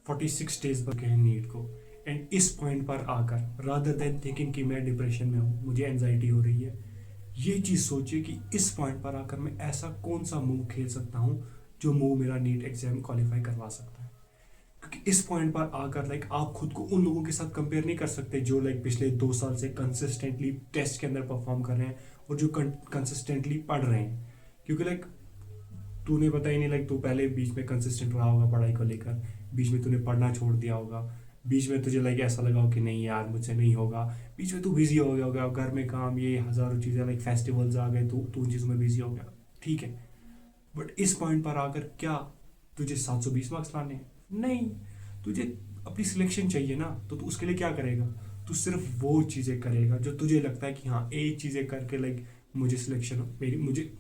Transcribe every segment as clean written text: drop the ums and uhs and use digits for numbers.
46 days बचे हैं NEET को। एंड इस पॉइंट पर आकर रादर देन थिंकिंग कि मैं डिप्रेशन में हूँ, मुझे एनजाइटी हो रही है, ये चीज़ सोचिए कि इस पॉइंट पर आकर मैं ऐसा कौन सा मूव खेल सकता हूँ जो मूव मेरा नीट एग्जाम क्वालिफाई करवा सकता है। क्योंकि इस पॉइंट पर आकर आप खुद को उन लोगों के साथ कंपेयर नहीं कर सकते जो पिछले 2 साल से कंसिस्टेंटली टेस्ट के अंदर परफॉर्म कर रहे हैं और जो कंसिस्टेंटली पढ़ रहे हैं। क्योंकि तूने पता ही नहीं, तू पहले बीच में कंसिस्टेंट रहा होगा पढ़ाई को लेकर, बीच में तूने पढ़ना छोड़ दिया होगा, बीच में तुझे ऐसा लगा हो कि नहीं यार मुझसे नहीं होगा, बीच में तू बिजी हो गया होगा, घर में काम, ये हज़ारों चीज़ें, फेस्टिवल्स आ गए, तू उन चीज़ों में बिजी हो गया, ठीक है। बट इस पॉइंट पर आकर क्या तुझे 720 मार्क्स लाने हैं? नहीं, तुझे अपनी सिलेक्शन चाहिए ना, तो तू उसके लिए क्या करेगा? तू सिर्फ वो चीज़ें करेगा जो तुझे लगता है कि हाँ एक चीज़ें करके मुझे सिलेक्शन, मेरी मुझे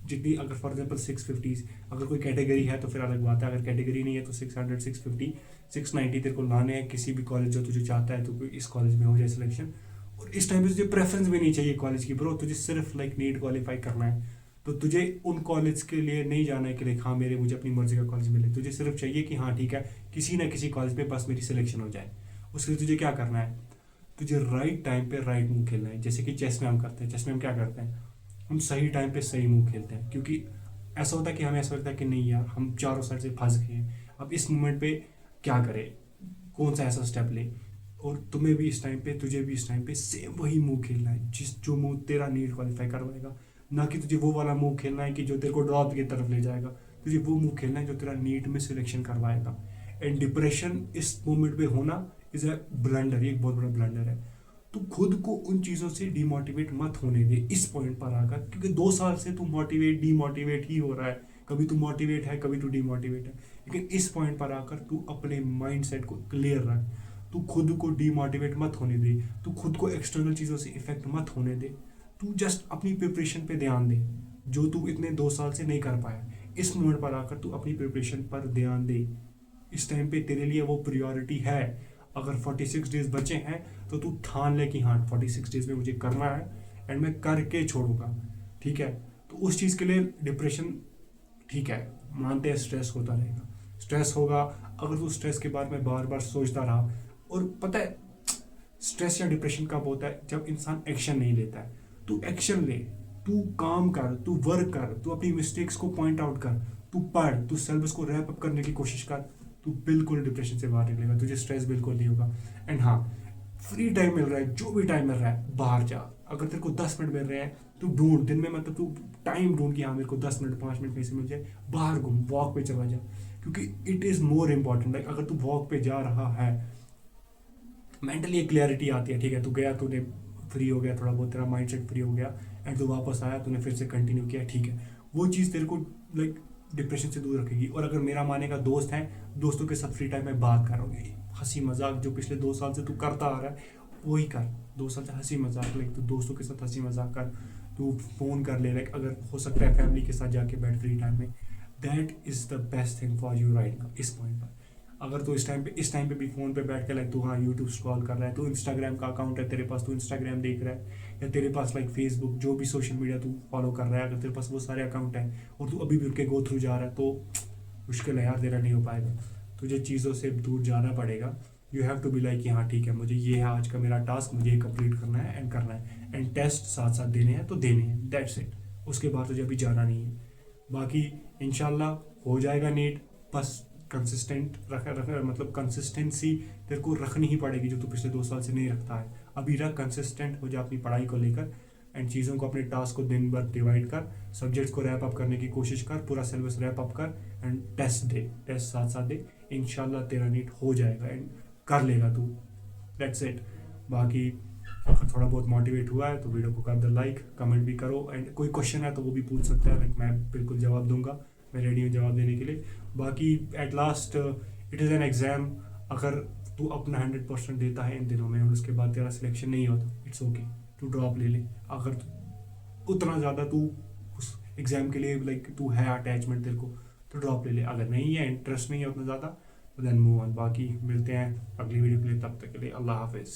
जितनी, अगर फॉर एग्जाम्पल 650, अगर कोई कैटेगरी है तो फिर अलग बात है, अगर कैटेगरी नहीं है तो 600, 650, 690 तेरे को लाने हैं किसी भी कॉलेज जो तुझे चाहता है, तो इस कॉलेज में हो जाए सिलेक्शन। और इस टाइम पे तुझे प्रेफरेंस भी नहीं चाहिए कॉलेज की ब्रो, तुझे सिर्फ नीट क्वालिफाई करना है। तो तुझे उन कॉलेज के लिए नहीं जाना है कि हाँ मेरे मुझे अपनी मर्जी का कॉलेज मिले, तुझे सिर्फ चाहिए कि हाँ ठीक है किसी ना किसी कॉलेज में बस मेरी सिलेक्शन हो जाए। उसके लिए तुझे क्या करना है? तुझे राइट टाइम पे राइट मूव खेलना है। जैसे कि चेस में हम करते हैं, चेस में हम क्या करते हैं, हम सही टाइम पे सही मूव खेलते हैं। क्योंकि ऐसा होता है कि हमें ऐसा लगता है कि नहीं यार हम चारों साइड से फंस गए हैं, अब इस मोमेंट पे क्या करें, कौन सा ऐसा स्टेप ले। और तुम्हें भी इस टाइम पे, तुझे भी इस टाइम पे सेम वही मूव खेलना है जो मूव तेरा नीट क्वालिफाई करवाएगा। ना कि तुझे वो वाला मूव खेलना है कि जो तेरे को ड्रॉप की तरफ ले जाएगा, तुझे वो मूव खेलना है जो तेरा नीट में सिलेक्शन करवाएगा। एंड डिप्रेशन इस मोमेंट पे होना इज अ ब्लंडर, ये एक बहुत बड़ा ब्लंडर है। तो खुद को उन चीज़ों से डिमोटिवेट मत होने दे इस पॉइंट पर आकर, क्योंकि 2 साल से तू मोटिवेट डिमोटिवेट ही हो रहा है, कभी तू मोटिवेट है कभी तू डिमोटिवेट है। लेकिन इस पॉइंट पर आकर तू अपने माइंड सेट को क्लियर रख, तू खुद को डिमोटिवेट मत होने दे, तू खुद को एक्सटर्नल चीज़ों से इफेक्ट मत होने दे, तू जस्ट अपनी प्रिपरेशन पे ध्यान दे जो तू इतने 2 साल से नहीं कर पाया। इस मोमेंट पर आकर तू अपनी प्रिपरेशन पर ध्यान दे, इस टाइम पे तेरे लिए वो प्रियोरिटी है। अगर 46 डेज बचे हैं तो तू ठान ले कि हाँ 46 डेज में मुझे करना है एंड मैं करके छोड़ूंगा, ठीक है। तो उस चीज़ के लिए डिप्रेशन, ठीक है मानते हैं स्ट्रेस होता रहेगा, स्ट्रेस होगा। अगर तू स्ट्रेस के बारे में बार बार सोचता रहा, और पता है स्ट्रेस या डिप्रेशन कब होता है? जब इंसान एक्शन नहीं लेता है। तू एक्शन ले, तू काम कर, तू वर्क कर, तू अपनी मिस्टेक्स को पॉइंट आउट कर, तू पढ़, तू सिलेबस को रैप अप करने की कोशिश कर, तू बिल्कुल डिप्रेशन से बाहर निकलेगा, तुझे स्ट्रेस बिल्कुल नहीं होगा। एंड हाँ, फ्री टाइम मिल रहा है, जो भी टाइम मिल रहा है बाहर जा। अगर तेरे को 10 मिनट मिल रहे हैं तू ढूंढ दिन में, मतलब तू टाइम ढूंढ कि हाँ मेरे को 10 मिनट 5 मिनट कहीं से मिल जाए, बाहर घूम, वॉक पे चला जा। क्योंकि इट इज़ मोर इम्पॉर्टेंट, अगर तू वॉक पे जा रहा है मेंटली एक क्लैरिटी आती है, ठीक है। तू गया, तूने फ्री हो गया थोड़ा बहुत, तेरा माइंड सेट फ्री हो गया एंड तू वापस आया, तूने फिर से कंटिन्यू किया, ठीक है। वो चीज़ तेरे को डिप्रेशन से दूर रखेगी। और अगर मेरा माने का दोस्त है, दोस्तों के साथ फ्री टाइम में बात करोगे, हंसी मजाक जो पिछले 2 साल से तू करता आ रहा है वही कर। 2 साल से हंसी मजाक, तू दोस्तों के साथ हंसी मजाक कर, तू फ़ोन कर ले, अगर हो सकता है फैमिली के साथ जाके बैठ फ्री टाइम में। That is the best thing for you right now इस पॉइंट पर। अगर तो इस टाइम पे भी फ़ोन पे बैठ के तू हाँ यूट्यूब स्क्रॉल कर रहा है, तो इंस्टाग्राम का अकाउंट है तेरे पास, तो इंस्टाग्राम देख रहा है, या तेरे पास फेसबुक जो भी सोशल मीडिया तू फॉलो कर रहा है, अगर तेरे पास वो सारे अकाउंट हैं और तू अभी भी उनके गो थ्रू जा रहा है, तो मुश्किल है यार, तेरा नहीं हो पाएगा। तुझे चीज़ों से दूर जाना पड़ेगा। You have to be like कि हाँ ठीक है, मुझे ये है आज का मेरा टास्क, मुझे ये कंप्लीट करना है एंड करना है, एंड टेस्ट साथ साथ देने हैं तो देने हैं, दैट्स इट। उसके बाद तुझे अभी जाना नहीं है। बाकी इंशाल्लाह हो जाएगा नीट। बस कंसिस्टेंट रख मतलब कंसिस्टेंसी तेरे को रखनी ही पड़ेगी जो तू पिछले 2 साल से नहीं रखता है। अभी रख, कंसिस्टेंट हो जा अपनी पढ़ाई को लेकर, एंड चीज़ों को, अपने टास्क को दिन भर डिवाइड कर, सब्जेक्ट्स को रैप अप करने की कोशिश कर, पूरा सिलेबस रैप अप कर एंड टेस्ट साथ साथ दे। इंशाल्लाह तेरा नीट हो जाएगा एंड कर लेगा तू, दैट्स इट। बाकी अगर थोड़ा बहुत मोटिवेट हुआ है तो वीडियो को कर दो लाइक, कमेंट भी करो, एंड कोई क्वेश्चन है तो वो भी पूछ सकता है, मैं बिल्कुल जवाब दूंगा, मैं रेडी हूँ जवाब देने के लिए। बाकी at last it is an exam. अगर तू अपना 100% देता है इन दिनों में और उसके बाद तेरा सिलेक्शन नहीं होता, इट्स ओके, तू ड्रॉप ले ले। अगर उतना ज़्यादा तू उस एग्ज़ाम के लिए तू है अटैचमेंट तेरे को, तो ड्रॉप ले ले। अगर नहीं है, इंटरेस्ट नहीं है उतना ज़्यादा, तो देन मूव ऑन। बाकी मिलते हैं अगली वीडियो के लिए, तब तक के लिए अल्लाह हाफिज़।